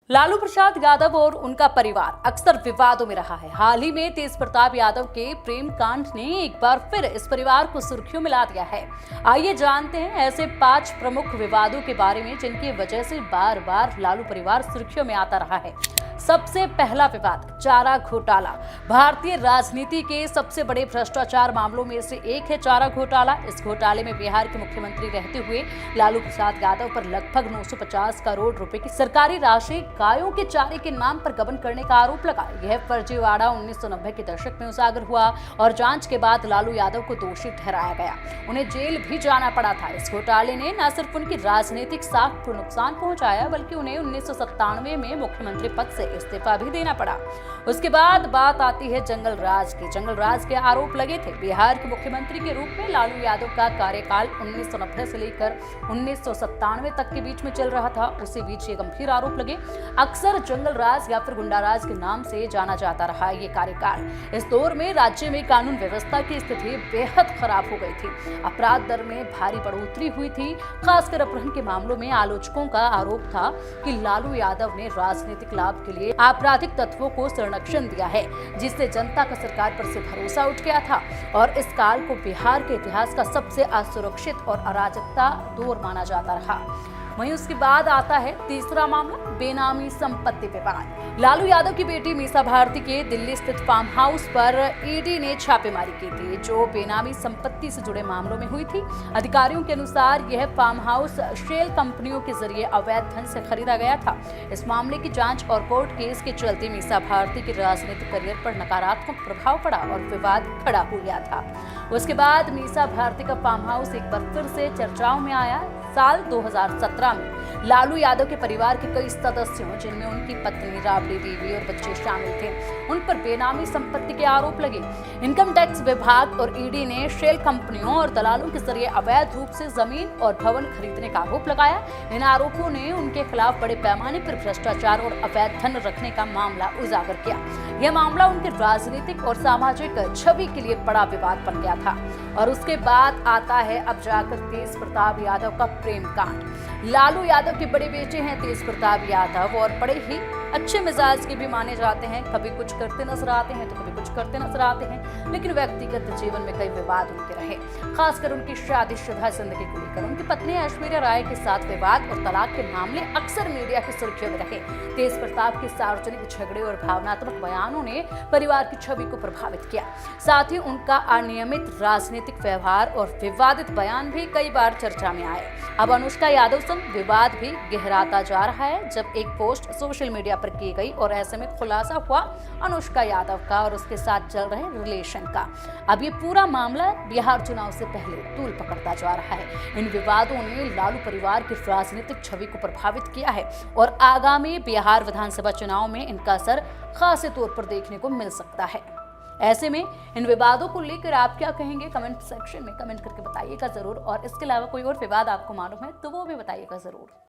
लालू प्रसाद यादव और उनका परिवार अक्सर विवादों में रहा है। हाल ही में तेज प्रताप यादव के प्रेम कांड ने एक बार फिर इस परिवार को सुर्खियों में ला दिया है। आइए जानते हैं ऐसे 5 प्रमुख विवादों के बारे में जिनकी वजह से बार बार लालू परिवार सुर्खियों में आता रहा है। सबसे पहला विवाद चारा घोटाला। भारतीय राजनीति के सबसे बड़े भ्रष्टाचार मामलों में से एक है चारा घोटाला। इस घोटाले में बिहार के मुख्यमंत्री रहते हुए लालू प्रसाद यादव पर लगभग 950 करोड़ रुपए की सरकारी राशि गायों के चारे के नाम पर गबन करने का आरोप लगा। यह फर्जीवाड़ा 1990 के दशक में उजागर हुआ और जांच के बाद लालू यादव को दोषी ठहराया गया। उन्हें जेल भी जाना पड़ा था। इस घोटाले ने न सिर्फ उनकी राजनीतिक साख को नुकसान पहुंचाया बल्कि उन्हें 1997 में मुख्यमंत्री पद से इस्तीफा भी देना पड़ा। उसके बाद बात आती है जंगल राज की। जंगल राज के आरोप लगे थे। बिहार के मुख्यमंत्री के रूप में लालू यादव का कार्यकाल 1990 से लेकर 1997 तक के बीच में चल रहा था। उसी बीच ये गंभीर आरोप लगे। अक्सर जंगल राज या फिर गुंडा राज के नाम से जाना जाता रहा ये कार्यकाल। इस दौर में राज्य में कानून व्यवस्था की स्थिति बेहद खराब हो गई थी। अपराध दर में भारी बढ़ोतरी हुई थी। खासकर अपहरण के मामलों में आलोचकों का आरोप था कि लालू यादव ने राजनीतिक लाभ के लिए आपराधिक तत्वों को संरक्षण दिया है, जिससे जनता का सरकार पर से भरोसा उठ गया था और इस काल को बिहार के इतिहास का सबसे असुरक्षित और अराजकता दौर माना जाता रहा। वहीं उसके बाद आता है तीसरा मामला बेनामी संपत्ति विवाद। लालू यादव की बेटी मीसा भारती के दिल्ली स्थित फार्म हाउस पर ईडी ने छापेमारी की थी, जो बेनामी संपत्ति से जुड़े मामलों में हुई थी। अधिकारियों के अनुसार यह फार्म हाउस शेल कंपनियों के जरिए अवैध धन से खरीदा गया था। इस मामले की जांच और कोर्ट केस के चलते मीसा भारती के राजनीतिक करियर पर नकारात्मक प्रभाव पड़ा और विवाद खड़ा हो गया था। उसके बाद मीसा भारती का फार्म हाउस एक बार फिर से चर्चाओं में आया। साल 2017 में लालू यादव के परिवार के कई सदस्यों, जिनमें उनकी पत्नी, राबड़ी देवी और बच्चे शामिल थे, उन पर बेनामी संपत्ति के आरोप लगे। इनकम टैक्स विभाग और ईडी ने शेल कंपनियों और दलालों के जरिए अवैध रूप से जमीन और भवन खरीदने का आरोप लगाया। इन आरोपों ने उनके खिलाफ बड़े पैमाने पर भ्रष्टाचार और अवैध धन रखने का मामला उजागर किया। यह मामला उनके राजनीतिक और सामाजिक छवि के लिए बड़ा विवाद बन गया था। और उसके बाद आता है अब जाकर तेज प्रताप यादव का प्रेम कांड। लालू यादव के बड़े बेटे हैं तेज प्रताप यादव और बड़े ही अच्छे मिजाज के भी माने जाते हैं। कभी कुछ करते नजर आते हैं तो कभी कुछ करते नजर आते हैं, लेकिन व्यक्तिगत जीवन में कई विवाद उनके रहे, खासकर उनकी शादीशुदा जिंदगी को लेकर। उनकी पत्नी ऐश्वर्या राय के साथ विवाद और तलाक के मामले अक्सर मीडिया की सुर्खियों में रहे। तेज प्रताप के सार्वजनिक झगड़े और भावनात्मक बयानों ने परिवार की छवि को प्रभावित किया। साथ ही उनका अनियमित राजनीतिक व्यवहार और विवादित बयान भी कई बार चर्चा में आए। अब अनुष्का यादव संग विवाद भी गहराता जा रहा है, जब एक पोस्ट सोशल मीडिया पर की गई और ऐसे में खुलासा हुआ अनुष्का यादव का और उसके साथ चल रहे रिलेशन का। अब ये पूरा मामला बिहार चुनाव से पहले तूल पकड़ता जा रहा है। इन विवादों ने लालू परिवार की राजनीतिक छवि को प्रभावित किया है और आगामी बिहार विधानसभा चुनाव में इनका असर खासे तौर पर देखने को मिल सकता है। ऐसे में इन विवादों को लेकर आप क्या कहेंगे? कमेंट सेक्शन में कमेंट करके बताइएगा जरूर। और इसके अलावा कोई और विवाद आपको मालूम है तो वो भी बताइएगा जरूर।